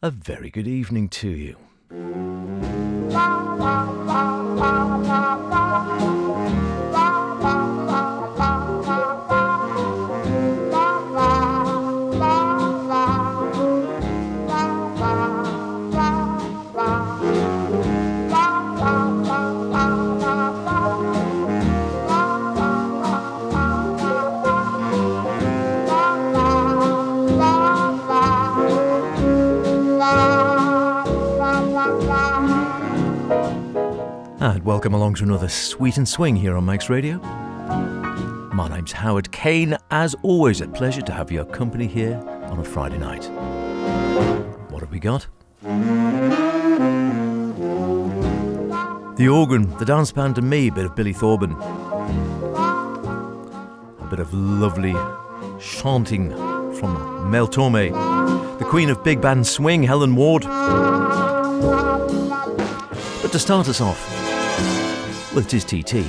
a very good evening to you. And welcome along to another Sweet and Swing here on Mike's Radio. My name's Howard Kane. As always, a pleasure to have your company here on a Friday night. What have we got? The organ, the dance band and me, a bit of Billy Thorburn. A bit of lovely chanting from Mel Torme. The queen of big band swing, Helen Ward. But to start us off, well, it is TT.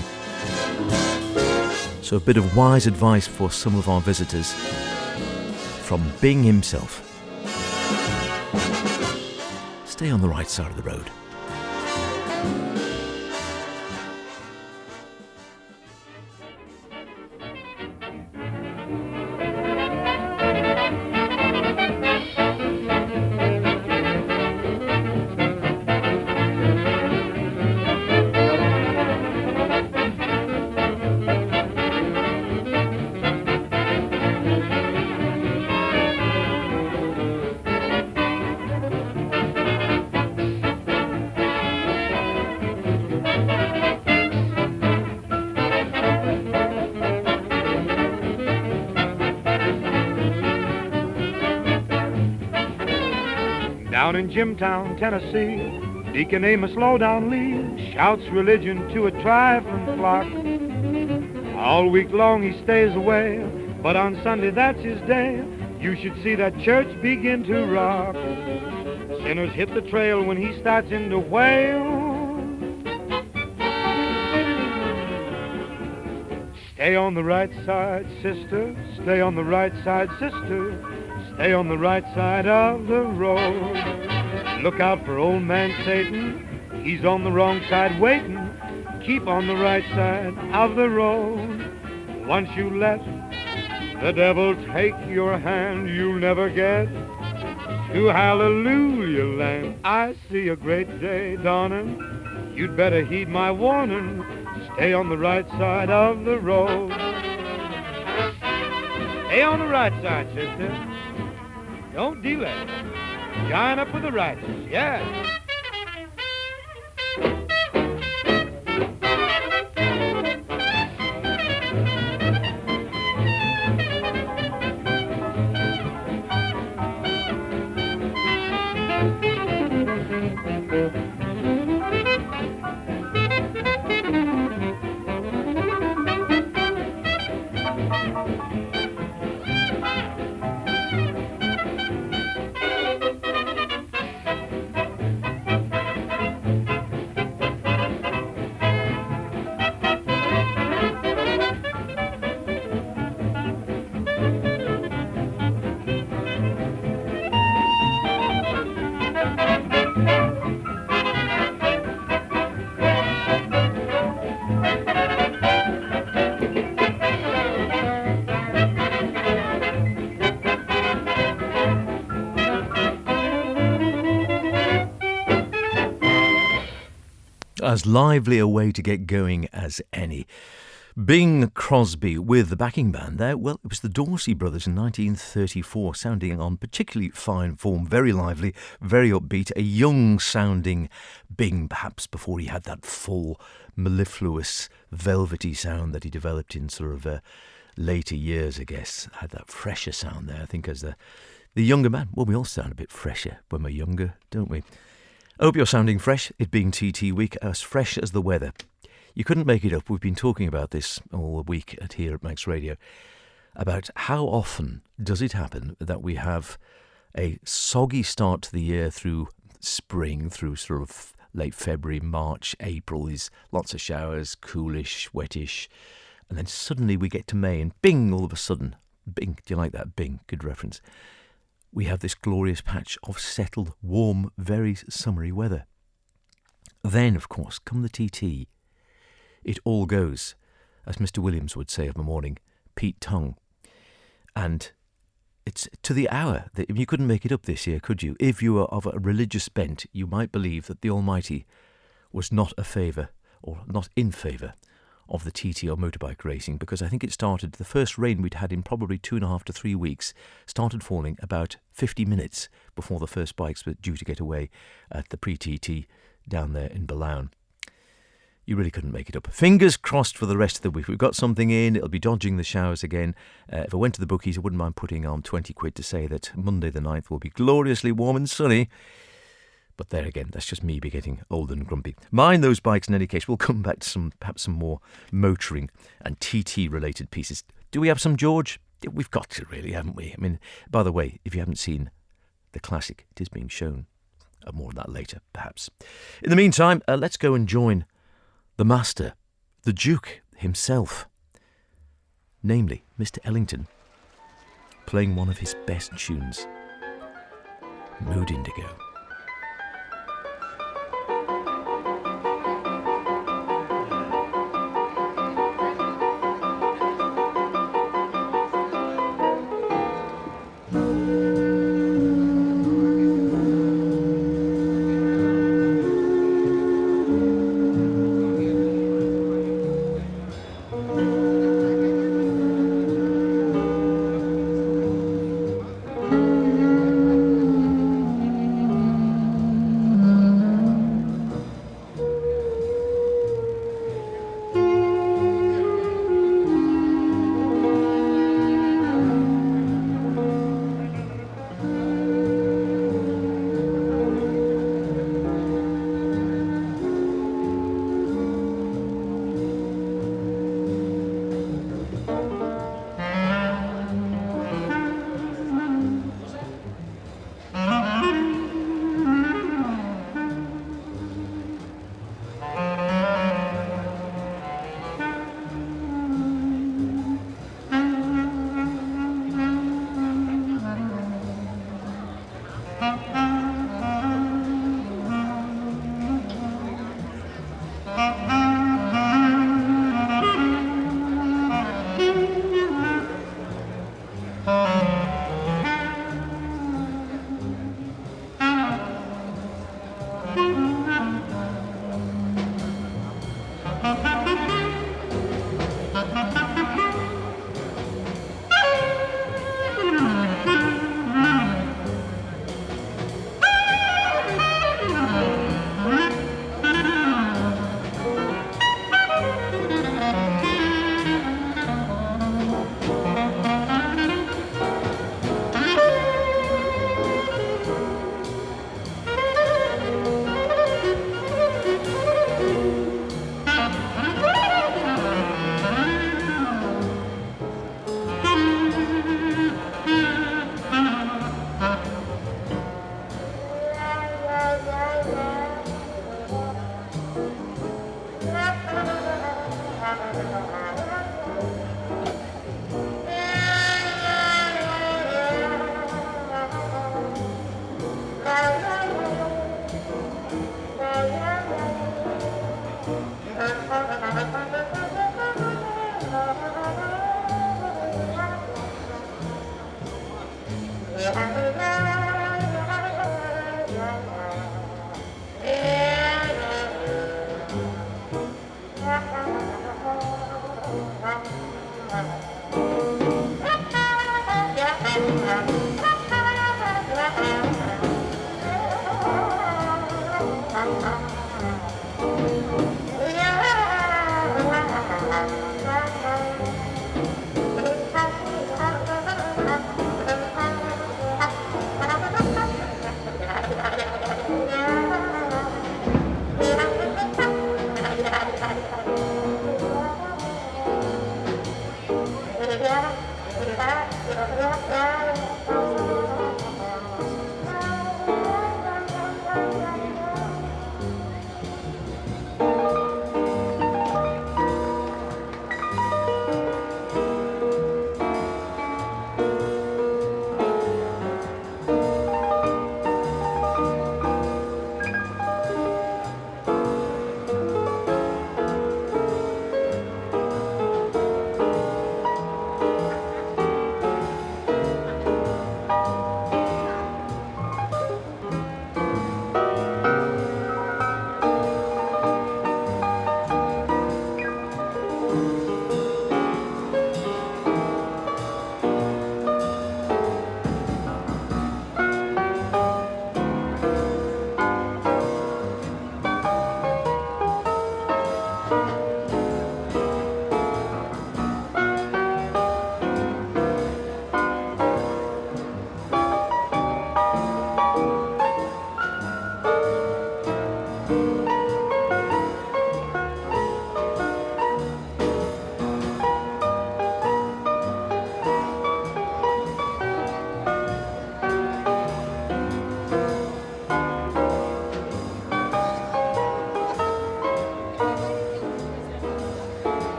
So a bit of wise advice for some of our visitors from Bing himself. Stay on the right side of the road. Down in Jimtown, Tennessee, Deacon Amos Lowdown Lee shouts religion to a trifling flock. All week long he stays away, but on Sunday that's his day. You should see that church begin to rock. Sinners hit the trail when he starts in to wail. Stay on the right side, sister. Stay on the right side, sister. Stay on the right side of the road. Look out for old man Satan. He's on the wrong side waiting. Keep on the right side of the road. Once you let the devil take your hand, you'll never get to Hallelujah land. I see a great day dawning. You'd better heed my warning. Stay on the right side of the road. Stay on the right side, sister. Don't delay. Join up with the righteous, yeah. As lively a way to get going as any. Bing Crosby with the backing band there. Well, it was the Dorsey Brothers in 1934, sounding on particularly fine form, very lively, very upbeat, a young-sounding Bing, perhaps before he had that full, mellifluous, velvety sound that he developed in sort of later years, I guess. Had that fresher sound there, I think, as the younger man. Well, we all sound a bit fresher when we're younger, don't we? I hope you're sounding fresh, it being TT week, as fresh as the weather. You couldn't make it up. We've been talking about this all week here at Max Radio, about how often does it happen that we have a soggy start to the year through spring, through sort of late February, March, April, is lots of showers, coolish, wettish, and then suddenly we get to May and bing, all of a sudden, bing, do you like that? Bing, good reference. we have this glorious patch of settled, warm, very summery weather. Then, of course, come the TT. It all goes, as Mr. Williams would say of a morning, Pete Tongue. And it's to the hour. You couldn't make it up this year, could you? If you were of a religious bent, you might believe that the Almighty was not a favour, or not in favour, of the TT or motorbike racing, because I think it started, the first rain we'd had in probably 2.5 to 3 weeks started falling about 50 minutes before the first bikes were due to get away at the pre-TT down there in Balown. You really couldn't make it up. Fingers crossed for the rest of the week. We've got something in. It'll be dodging the showers again. If I went to the bookies, I wouldn't mind putting on 20 quid to say that Monday the 9th will be gloriously warm and sunny. But there again, that's just me be getting old and grumpy. Mind those bikes in any case. We'll come back to perhaps some more motoring and TT-related pieces. Do we have some, George? We've got to, really, haven't we? I mean, by the way, if you haven't seen the classic, it is being shown. More on that later, perhaps. In the meantime, let's go and join the master, the Duke himself, namely Mr. Ellington, playing one of his best tunes, Mood Indigo.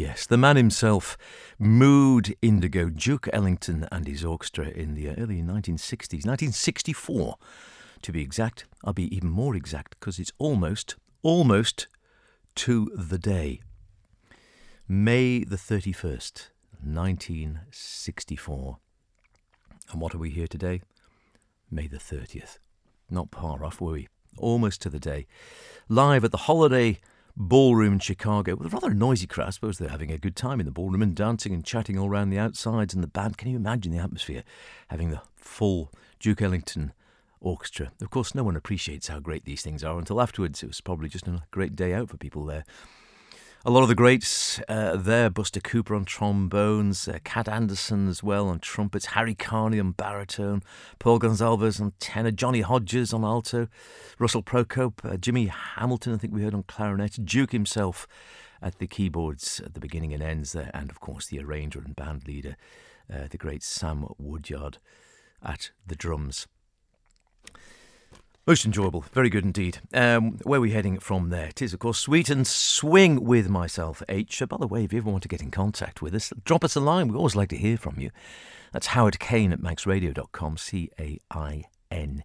yes, the man himself, Mood Indigo, Duke Ellington and his orchestra in the early 1960s, 1964 to be exact. I'll be even more exact because it's almost to the day. May the 31st, 1964. And what are we here today? May the 30th. Not far off, were we? Almost to the day. Live at the Holiday Ballroom in Chicago with a rather noisy crowd. I suppose they're having a good time in the ballroom and dancing and chatting all around the outsides and the band. Can you imagine the atmosphere? Having the full Duke Ellington orchestra. Of course, no one appreciates how great these things are until afterwards. It was probably just a great day out for people there. A lot of the greats there, Buster Cooper on trombones, Cat Anderson as well on trumpets, Harry Carney on baritone, Paul Gonsalves on tenor, Johnny Hodges on alto, Russell Procope, Jimmy Hamilton, I think we heard on clarinet, Duke himself at the keyboards at the beginning and ends there, and of course the arranger and band leader, the great Sam Woodyard at the drums. Most enjoyable, very good indeed. Where are we heading from there? It is, of course, Sweet and Swing with myself, H. By the way, if you ever want to get in contact with us, drop us a line. We always like to hear from you. That's Howard Kane at maxradio.com, Caine,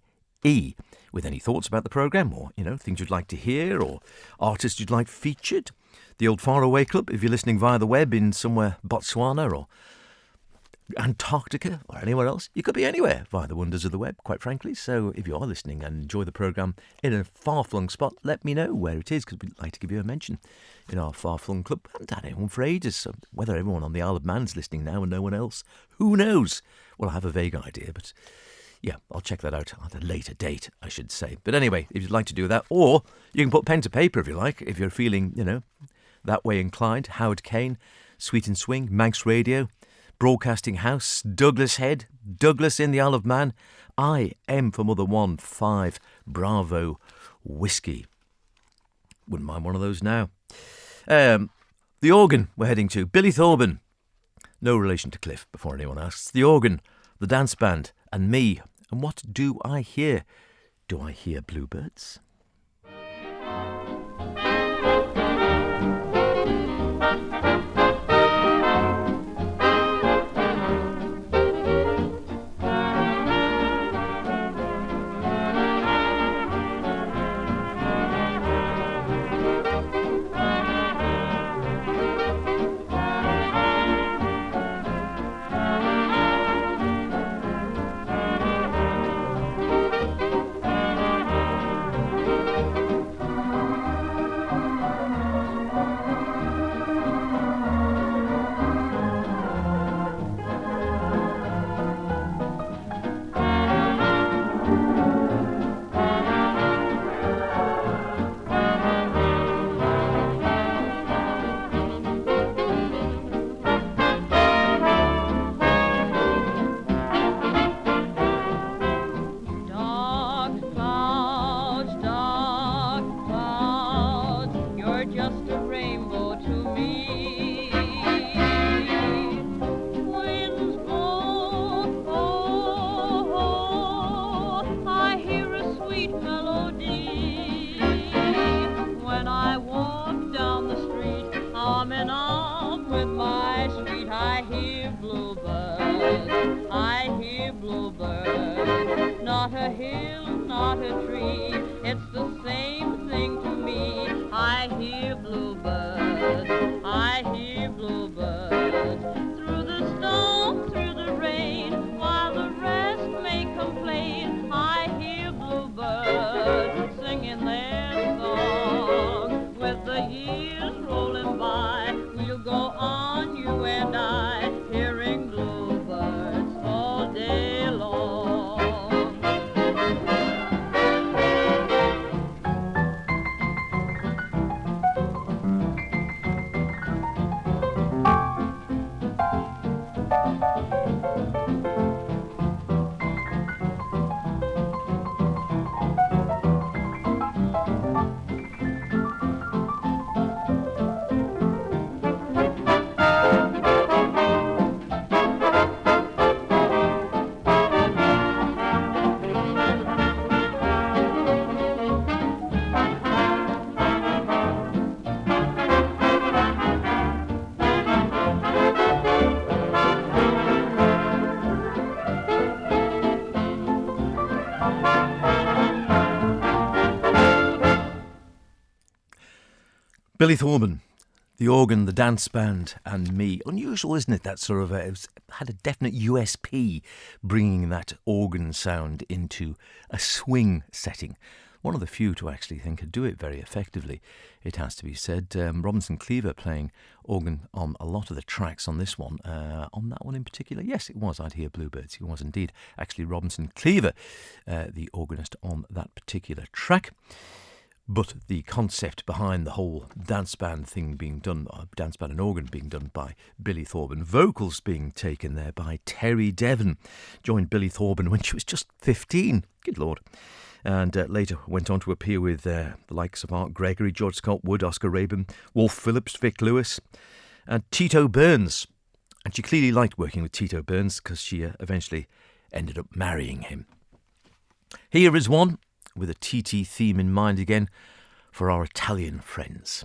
with any thoughts about the programme or, things you'd like to hear or artists you'd like featured. The Old Faraway Club, if you're listening via the web in somewhere Botswana or Antarctica or anywhere else. You could be anywhere via the wonders of the web, quite frankly. So if you are listening and enjoy the programme in a far-flung spot, let me know where it is, because we'd like to give you a mention in our far-flung club. I haven't had anyone for ages, so whether everyone on the Isle of Man's listening now and no one else, who knows? Well, I have a vague idea, but yeah, I'll check that out at a later date, I should say. But anyway, if you'd like to do that, or you can put pen to paper if you like, if you're feeling, that way inclined. Howard Kane, Sweet and Swing, Manx Radio, Broadcasting House, Douglas Head, Douglas in the Isle of Man, IM for Mother 1-5 Bravo Whiskey. Wouldn't mind one of those now. The organ we're heading to, Billy Thorburn. No relation to Cliff, before anyone asks. The organ, the dance band, and me. And what do I hear? Do I hear bluebirds? Billy Thorburn, the organ, the dance band, and me. Unusual, isn't it? That sort of had a definite USP, bringing that organ sound into a swing setting. One of the few to actually think could do it very effectively, it has to be said. Robinson Cleaver playing organ on a lot of the tracks on this one. On that one in particular, yes, it was I'd Hear Bluebirds. He was indeed actually Robinson Cleaver, the organist on that particular track. But the concept behind the whole dance band thing being done, dance band and organ being done by Billy Thorburn, vocals being taken there by Terry Devon, joined Billy Thorburn when she was just 15. Good Lord. And later went on to appear with the likes of Art Gregory, George Scott Wood, Oscar Rabin, Wolf Phillips, Vic Lewis, and Tito Burns. And she clearly liked working with Tito Burns because she eventually ended up marrying him. Here is one with a TT theme in mind again for our Italian friends.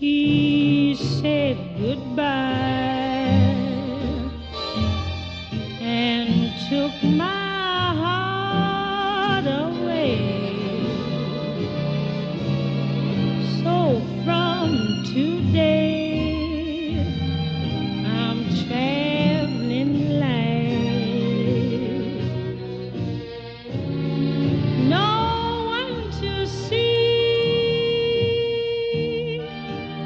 He said goodbye and took my heart away. So from today, I'm traveling light. No one to see.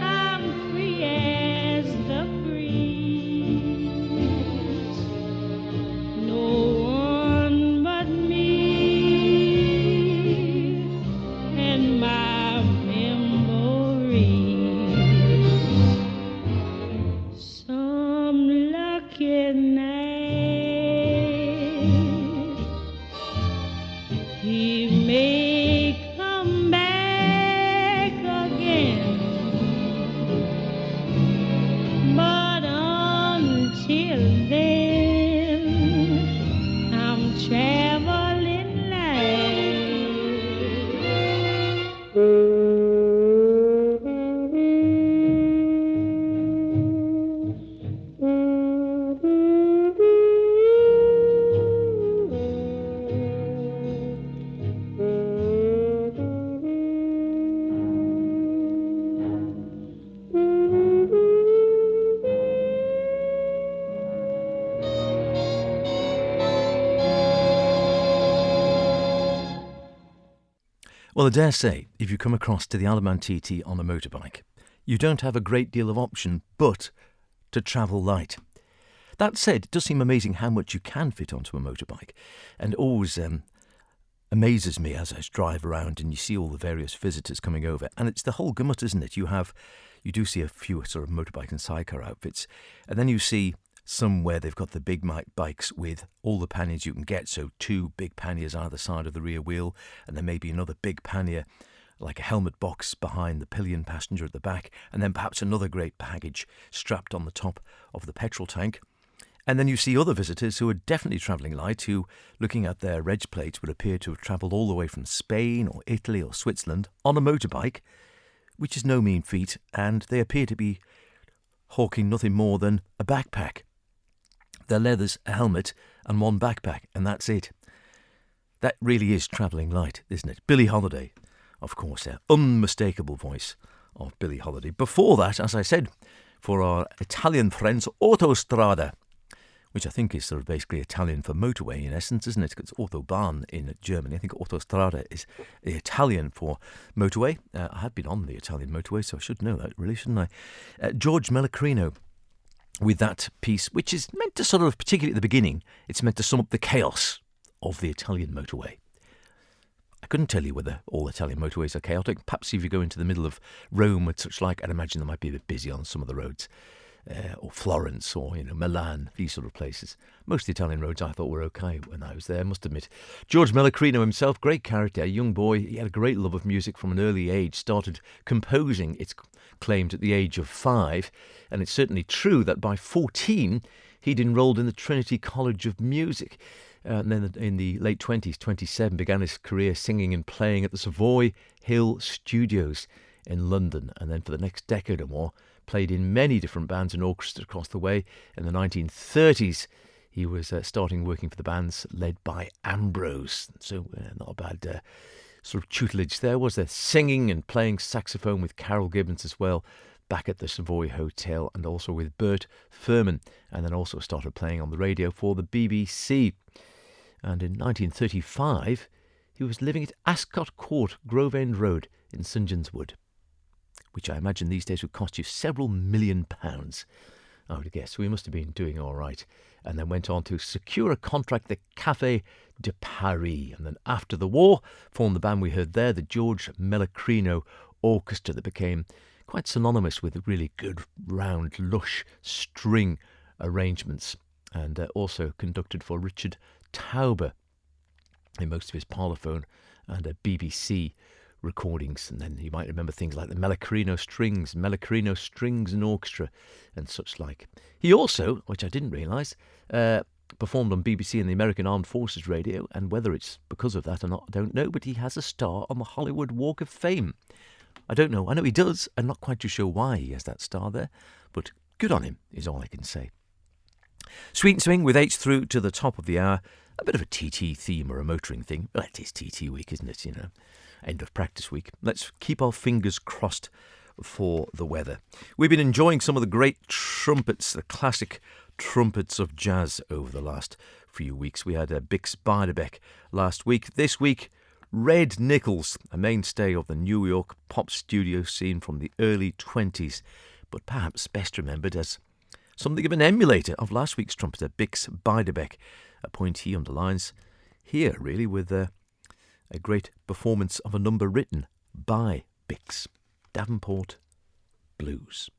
I'm free as the breeze. No one but me and my memories. Some lucky night he may come back again, but until then, I'm traveling Well, I dare say, if you come across to the Alaman TT on a motorbike, you don't have a great deal of option but to travel light. That said, it does seem amazing how much you can fit onto a motorbike, and it always amazes me as I drive around and you see all the various visitors coming over. And it's the whole gamut, isn't it? You do see a few sort of motorbike and sidecar outfits, and then you see some where they've got the big bikes with all the panniers you can get, so 2 big panniers either side of the rear wheel, and then maybe another big pannier like a helmet box behind the pillion passenger at the back, and then perhaps another great baggage strapped on the top of the petrol tank. And then you see other visitors who are definitely travelling light, who, looking at their reg plates, would appear to have travelled all the way from Spain or Italy or Switzerland on a motorbike, which is no mean feat, and they appear to be hawking nothing more than a backpack. Their leathers, a helmet, and 1 backpack, and that's it. That really is travelling light, isn't it? Billie Holiday, of course, the unmistakable voice of Billie Holiday. Before that, as I said, for our Italian friends, Autostrada, which I think is sort of basically Italian for motorway in essence, isn't it? It's Autobahn in Germany. I think Autostrada is the Italian for motorway. I have been on the Italian motorway, so I should know that, really, shouldn't I? George Melachrino with that piece, which is meant to sort of, particularly at the beginning, it's meant to sum up the chaos of the Italian motorway. I couldn't tell you whether all Italian motorways are chaotic. Perhaps if you go into the middle of Rome and such like, I'd imagine they might be a bit busy on some of the roads. Or Florence, or Milan, these sort of places. Most of the Italian roads I thought were okay when I was there, I must admit. George Melachrino himself, great character, a young boy. He had a great love of music from an early age, started composing, it's claimed, at the age of 5, and it's certainly true that by 14 he'd enrolled in the Trinity College of Music. And then in the late 20s, 27, began his career singing and playing at the Savoy Hill Studios in London, and then for the next decade or more played in many different bands and orchestras across the way. In the 1930s, he was starting working for the bands led by Ambrose. So not a bad sort of tutelage there, was there? Singing and playing saxophone with Carol Gibbons as well, back at the Savoy Hotel, and also with Bert Furman, and then also started playing on the radio for the BBC. And in 1935, he was living at Ascot Court, Grove End Road in St John's Wood, which I imagine these days would cost you several £1 million, I would guess. So he must have been doing all right. And then went on to secure a contract at the Café de Paris. And then after the war, formed the band we heard there, the George Melachrino Orchestra, that became quite synonymous with really good, round, lush string arrangements. And also conducted for Richard Tauber in most of his parlophone and BBC recordings. And then you might remember things like the Melachrino Strings and Orchestra and such like. He also, which I didn't realise, performed on BBC and the American Armed Forces Radio, and whether it's because of that or not, I don't know, but he has a star on the Hollywood Walk of Fame. I don't know. I know he does. I'm not quite too sure why he has that star there, but good on him is all I can say. Sweet and Swing with H through to the top of the hour. A bit of a TT theme or a motoring thing. Well, it is TT week, isn't it? End of practice week. Let's keep our fingers crossed for the weather. We've been enjoying some of the great trumpets, the classic trumpets of jazz over the last few weeks. We had Bix Beiderbecke last week. This week, Red Nichols, a mainstay of the New York pop studio scene from the early 20s, but perhaps best remembered as something of an emulator of last week's trumpeter, Bix Beiderbecke, a point he underlines here, really, with a great performance of a number written by Bix, Davenport Blues.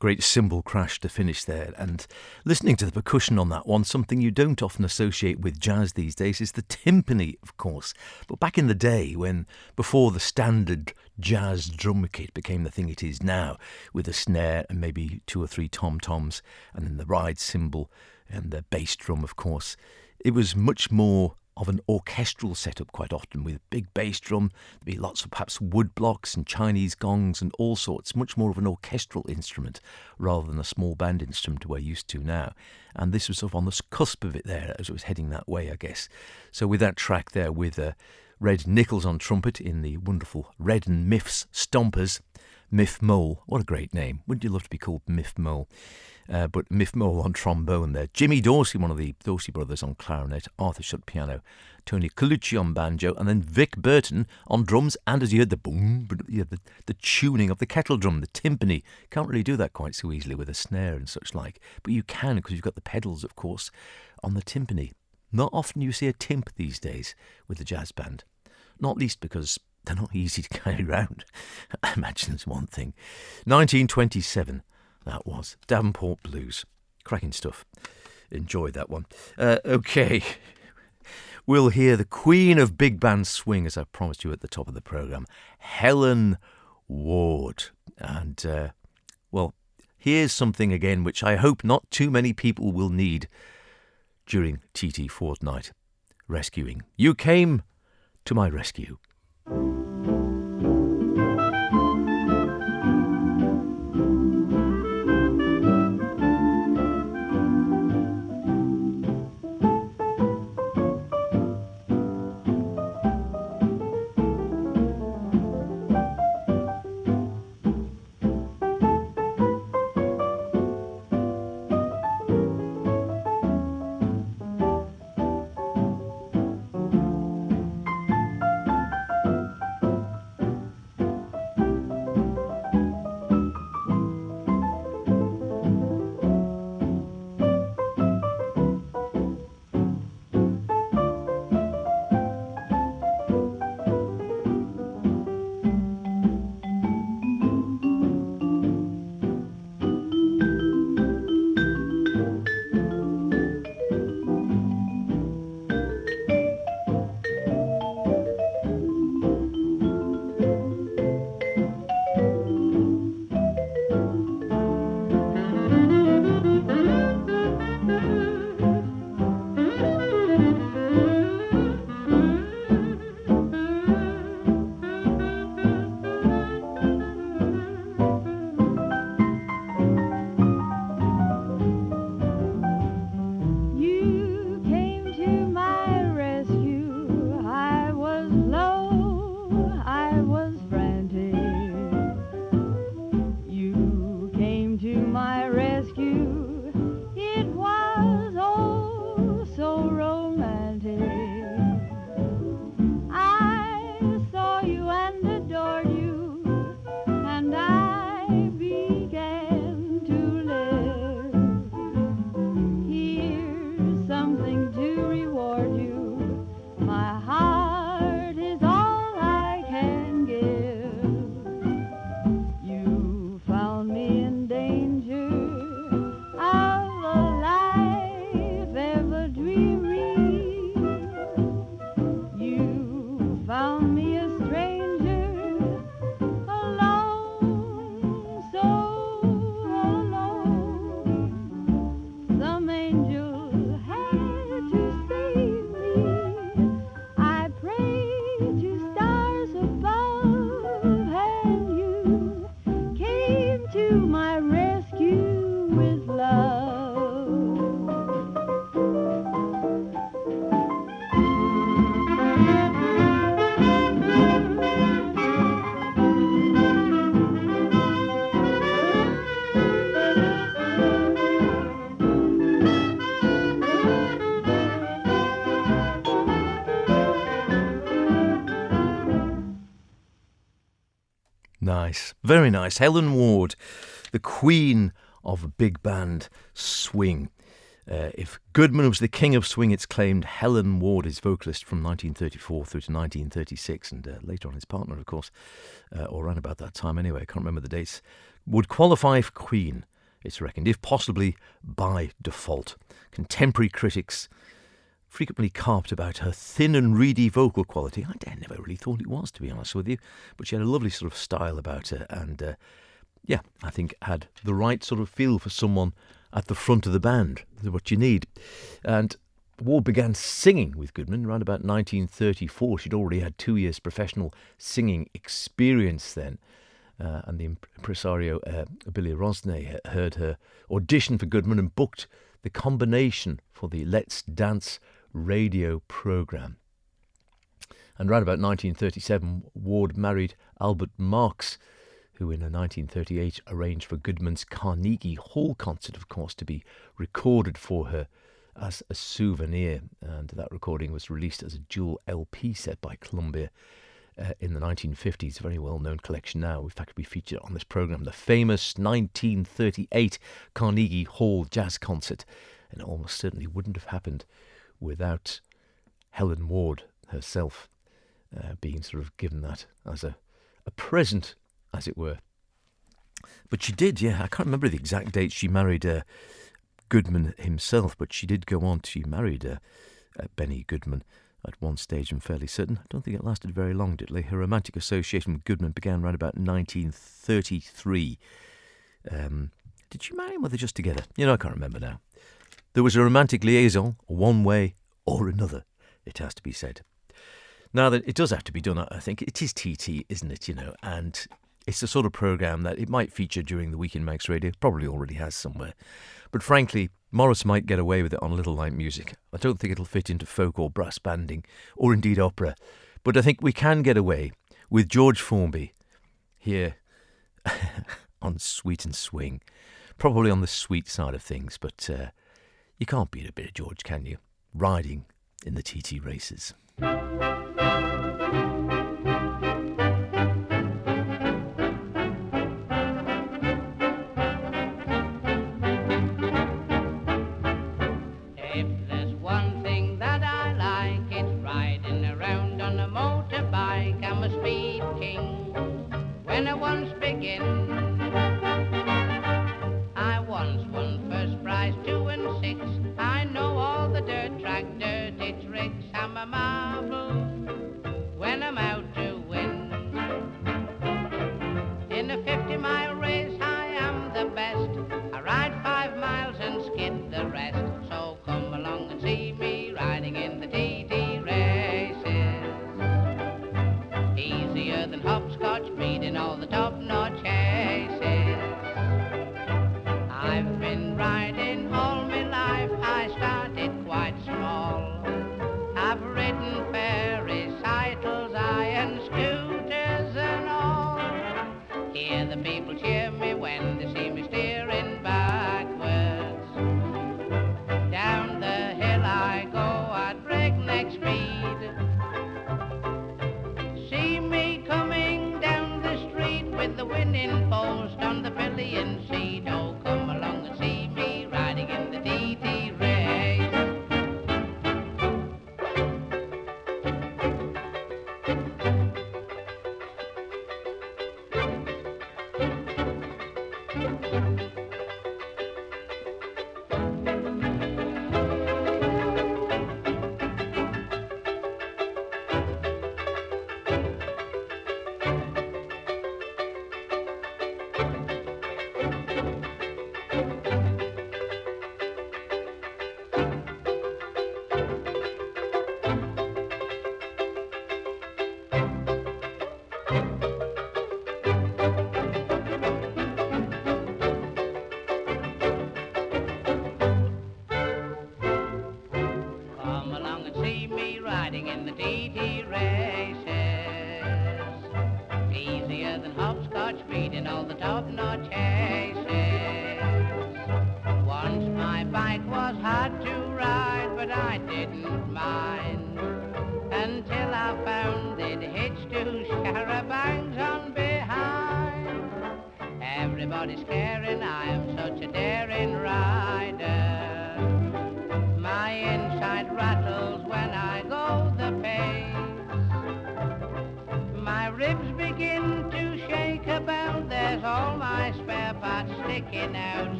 Great cymbal crash to finish there, and listening to the percussion on that one, something you don't often associate with jazz these days is the timpani, of course. But back in the day, before the standard jazz drum kit became the thing it is now, with a snare and maybe 2 or 3 tom-toms, and then the ride cymbal and the bass drum, of course, it was much more of an orchestral setup quite often, with big bass drum. There'd be lots of perhaps wood blocks and Chinese gongs and all sorts, much more of an orchestral instrument rather than a small band instrument we're used to now. And this was sort of on the cusp of it there as it was heading that way, I guess. So with that track there with Red Nichols on trumpet in the wonderful Red and Miff's Stompers, Miff Mole, what a great name. Wouldn't you love to be called Miff Mole? But Miff Mole on trombone there. Jimmy Dorsey, one of the Dorsey brothers, on clarinet. Arthur Shutt piano. Tony Colucci on banjo. And then Vic Burton on drums. And as you heard, the boom, the tuning of the kettle drum, the timpani. Can't really do that quite so easily with a snare and such like. But you can, because you've got the pedals, of course, on the timpani. Not often you see a timp these days with a jazz band. not least because they're not easy to carry around. I imagine there's one thing. 1927, that was. Davenport Blues. Cracking stuff. Enjoyed that one. Okay. We'll hear the queen of big band swing, as I promised you at the top of the programme, Helen Ward. And, well, here's something again which I hope not too many people will need during TT Fortnight. Rescuing. You came to my rescue. Nice, very nice. Helen Ward, the queen of big band swing. If Goodman was the king of swing, it's claimed Helen Ward, his vocalist from 1934 through to 1936, and later on his partner, of course, or around about that time anyway, I can't remember the dates, would qualify for queen, it's reckoned, if possibly by default. Contemporary critics frequently carped about her thin and reedy vocal quality. I never really thought it was, to be honest with you, but she had a lovely sort of style about her, and yeah, I think had the right sort of feel for someone at the front of the band, what you need. And Ward began singing with Goodman around about 1934. She'd already had 2 years professional singing experience then, and the impresario Billy Rosnay heard her audition for Goodman and booked the combination for the Let's Dance radio programme. And around about 1937, Ward married Albert Marks, who in 1938 arranged for Goodman's Carnegie Hall concert, of course, to be recorded for her as a souvenir. And that recording was released as a dual LP set by Columbia in the 1950s. A very well-known collection now. In fact, we featured on this programme the famous 1938 Carnegie Hall jazz concert. And it almost certainly wouldn't have happened without Helen Ward herself. being sort of given that as a present, as it were. But she did, yeah. I can't remember the exact date she married Goodman himself, but she did go on. She married Benny Goodman at one stage, I'm fairly certain. I don't think it lasted very long, did it? Her romantic association with Goodman began around about 1933. Did she marry him, or were they just together? I can't remember now. There was a romantic liaison, one way or another, it has to be said. Now, that it does have to be done, I think. It is TT, isn't it, and it's the sort of programme that it might feature during the week in Manx Radio, probably already has somewhere. But frankly, Morris might get away with it on Little Light Music. I don't think it'll fit into folk or brass banding, or indeed opera. But I think we can get away with George Formby here on Sweet and Swing. Probably on the sweet side of things, but you can't beat a bit of George, can you? Riding in the TT races.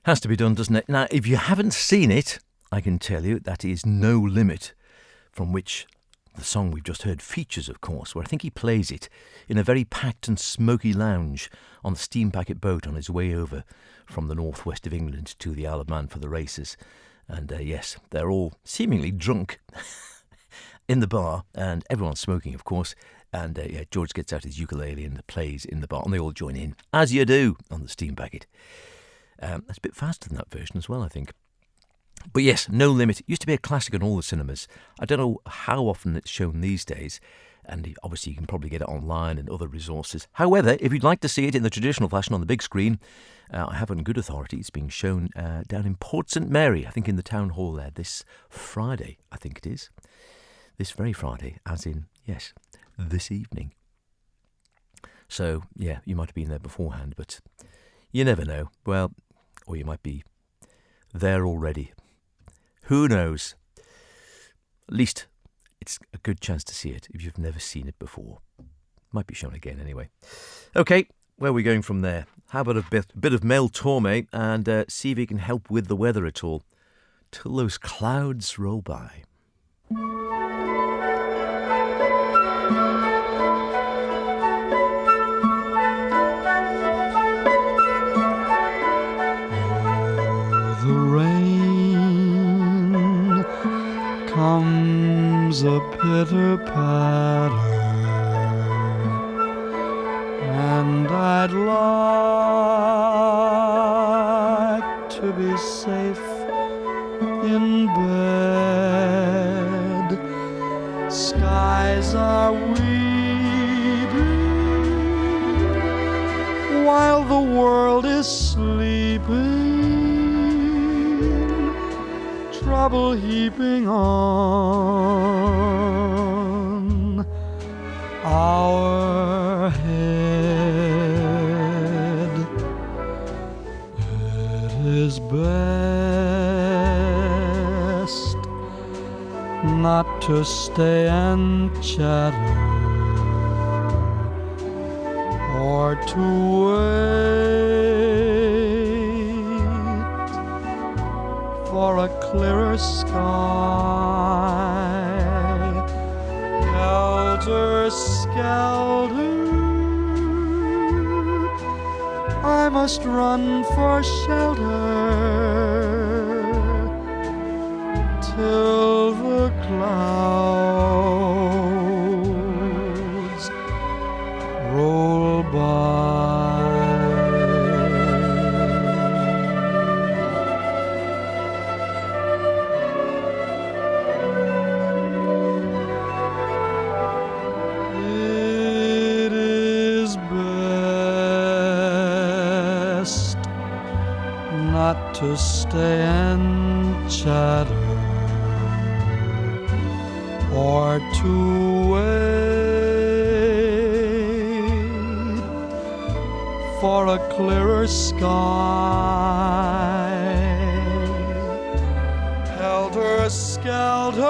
Has to be done, doesn't it? Now, if you haven't seen it, I can tell you that is No Limit, from which the song we've just heard features, of course, where I think he plays it in a very packed and smoky lounge on the steam packet boat on his way over from the northwest of England to the Isle of Man for the races. And yes, they're all seemingly drunk in the bar, and everyone's smoking, of course. And yeah, George gets out his ukulele and plays in the bar, and they all join in, as you do, on the steam packet. That's a bit faster than that version as well, I think. But yes, No Limit. It used to be a classic on all the cinemas. I don't know how often it's shown these days, and obviously you can probably get it online and other resources. However, if you'd like to see it in the traditional fashion on the big screen, I have on good authority it's being shown down in Port St Mary, I think in the town hall there, this Friday, I think it is. This very Friday, as in, yes, this evening. So, yeah, you might have been there beforehand, but you never know. Well, or you might be there already. Who knows? At least it's a good chance to see it if you've never seen it before. Might be shown again anyway. Okay, where are we going from there? How about a bit of Mel Torme and see if he can help with the weather at all till those clouds roll by. The rain comes a pitter-patter, and I'd like to be safe in bed. Skies are weeping while the world is sleeping, trouble heaping on our head. It is best not to stay and chatter, or to wait for a clearer sky. Helter-skelter, I must run for shelter till the clouds roll by. It is best not to stay and chatter, or to wait for a clearer sky. Helter-skelter,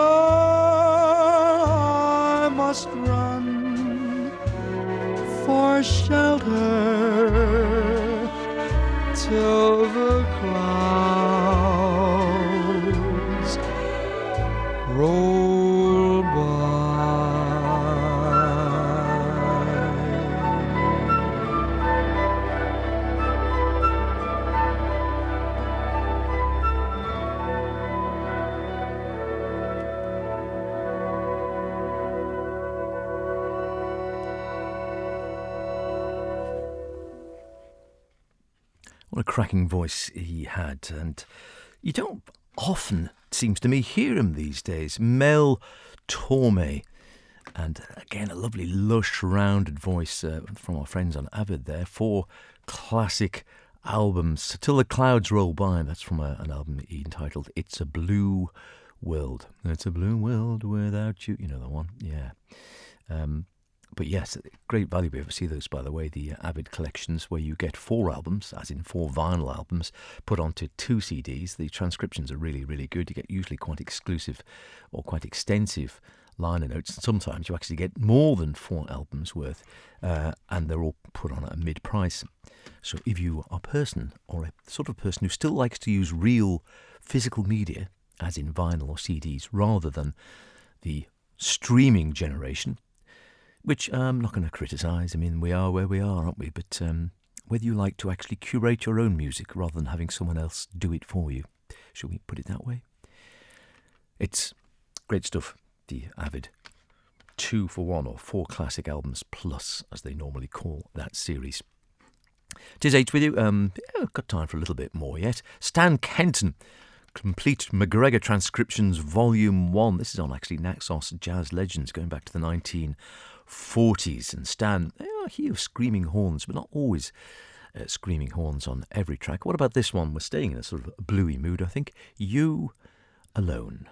I must run for shelter till the clouds roll by. What a cracking voice he had, and you don't often, it seems to me, hear him these days. Mel Torme, and again a lovely lush rounded voice from our friends on Avid there. 4 classic albums, Till the Clouds Roll By. That's from an album entitled It's a Blue World. It's a blue world without you. You know that one? Yeah. But yes, great value if you ever see those, by the way, the Avid collections where you get 4 albums, as in 4 vinyl albums, put onto 2 CDs. The transcriptions are really, really good. You get usually quite exclusive or quite extensive liner notes. And sometimes you actually get more than 4 albums worth, and they're all put on at a mid-price. So if you are a person, or a sort of person who still likes to use real physical media, as in vinyl or CDs, rather than the streaming generation, which I'm not going to criticise. I mean, we are where we are, aren't we? But whether you like to actually curate your own music rather than having someone else do it for you, shall we put it that way? It's great stuff, the Avid 2 for 1 or 4 classic albums plus, as they normally call that series. 'Tis H with you. I've got time for a little bit more yet. Stan Kenton, Complete McGregor Transcriptions Volume 1. This is on actually Naxos Jazz Legends going back to the 1940s. And Stan, I hear screaming horns, but not always screaming horns on every track. What about this one? We're staying in a sort of bluey mood, I think. You Alone.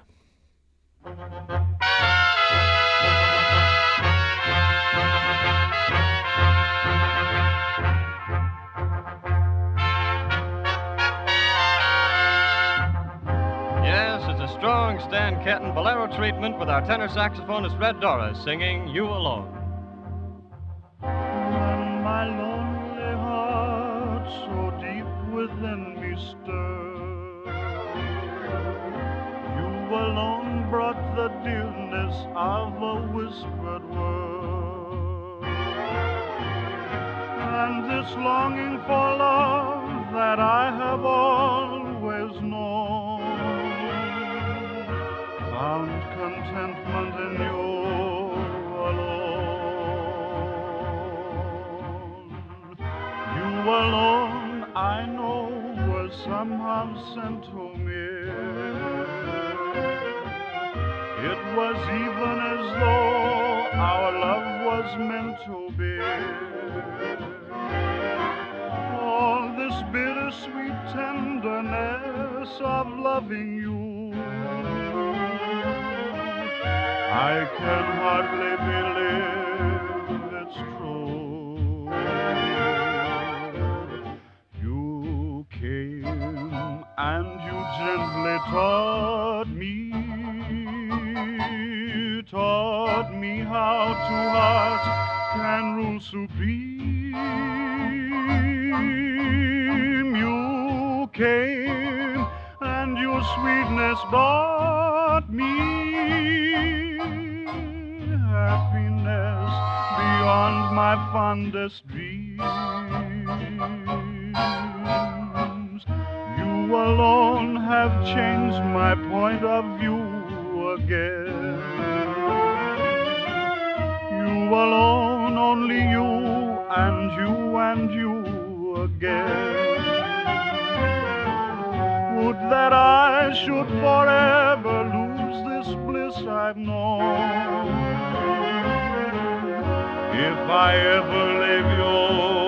a strong Stan Kenton bolero treatment with our tenor saxophonist Red Doris singing You Alone. When my lonely heart so deep within me stirred, you alone brought the dearness of a whispered word. And this longing for love that I have always known found contentment in you alone. You alone, I know, were somehow sent to me. It was even as though our love was meant to be. All this bittersweet tenderness of loving you, I can hardly believe it's true. You came and you gently taught me how two hearts can rule supreme. You came and your sweetness brought me happiness beyond my fondest dreams. You alone have changed my point of view again. You alone, only you and you again. Would that I should forever lose this bliss I've known, if I ever leave you alone.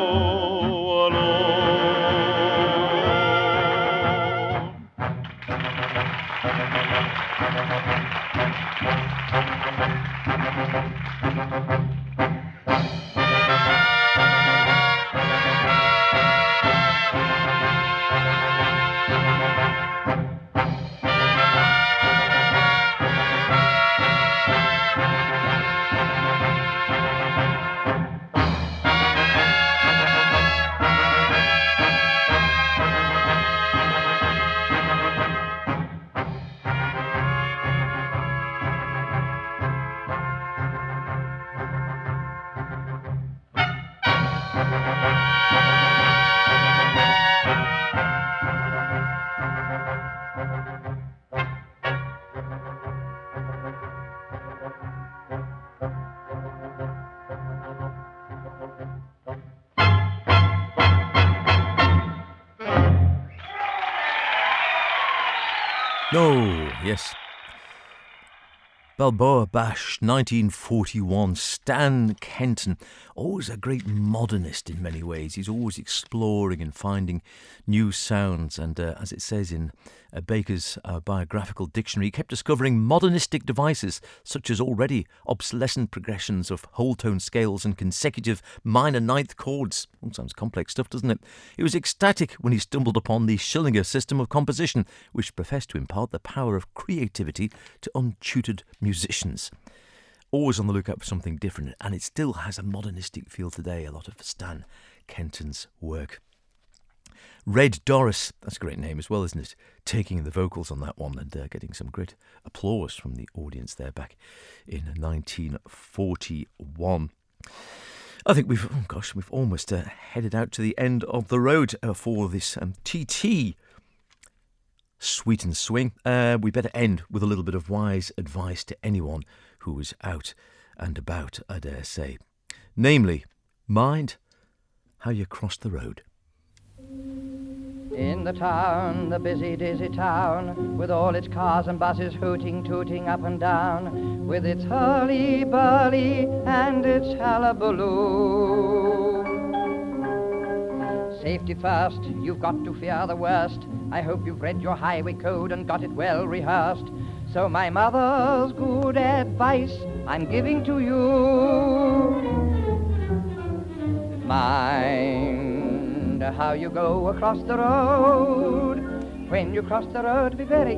Oh, yes. Balboa Bash, 1941, Stan Kenton, always a great modernist in many ways. He's always exploring and finding new sounds, and as it says in Baker's biographical dictionary, he kept discovering modernistic devices such as already obsolescent progressions of whole tone scales and consecutive minor ninth chords. All sounds complex stuff, doesn't it? He was ecstatic when he stumbled upon the Schillinger system of composition, which professed to impart the power of creativity to untutored musicians. Always on the lookout for something different, and it still has a modernistic feel today, a lot of Stan Kenton's work. Red Doris, that's a great name as well, isn't it? Taking the vocals on that one and getting some great applause from the audience there back in 1941. I think we've almost headed out to the end of the road for this TT Sweet and Swing. We better end with a little bit of wise advice to anyone who is out and about, I dare say. Namely, mind how you cross the road. In the town, the busy, dizzy town, with all its cars and buses hooting, tooting up and down, with its hurly-burly and its hullabaloo. Safety first, you've got to fear the worst. I hope you've read your highway code and got it well rehearsed. So my mother's good advice I'm giving to you. Mind how you go across the road. When you cross the road, be very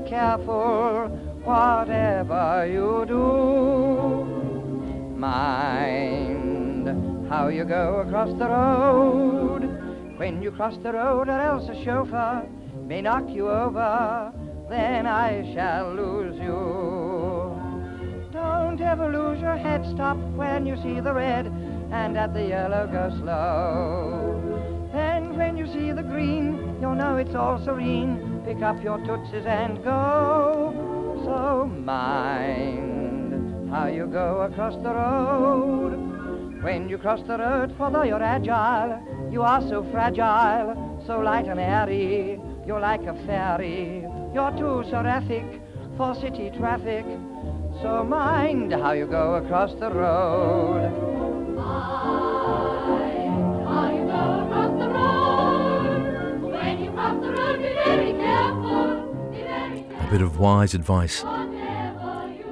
careful, whatever you do. Mind how you go across the road. When you cross the road, or else a chauffeur may knock you over, then I shall lose you. Don't ever lose your head, stop when you see the red, and at the yellow go slow. Then when you see the green, you'll know it's all serene, pick up your tootsies and go. So mind how you go across the road. When you cross the road, for though you're agile, you are so fragile, so light and airy, you're like a fairy. You're too seraphic for city traffic, so mind how you go across the road. Mind how you go across the road. When you cross the road, be very careful, be very careful. A bit of wise advice. Whatever you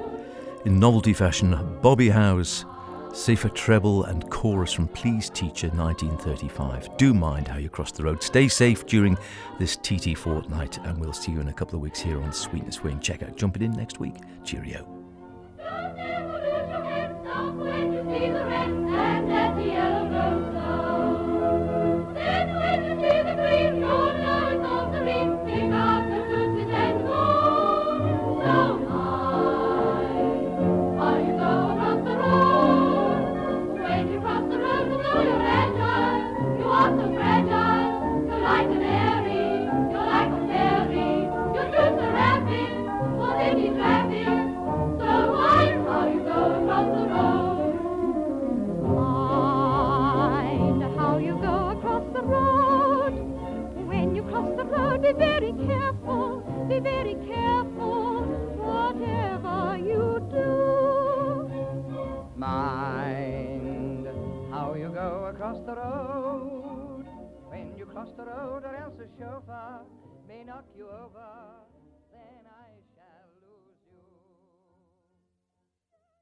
In novelty fashion, Bobby Howe's safer treble and chorus from Please Teacher 1935. Do mind how you cross the road. Stay safe during this TT fortnight, and we'll see you in a couple of weeks here on Sweetness Swing. Check out Jumping In next week. Cheerio. don't ever lose your head, stop when you see the red, and at the yellow go slow. Then when you see the green, you'll know it's all serene, pick up your tootsies and go. So mind how you go across the road. When you cross the road, although you're agile, you are so fragile, you're light and airy, you're like a fairy, you're too seraphic for city traffic, so mind how you go across the road. Mind how you go across the road. When you cross the road, be very careful, whatever you do. Mind how you go across the road. When you cross the road, or else a chauffeur may knock you over.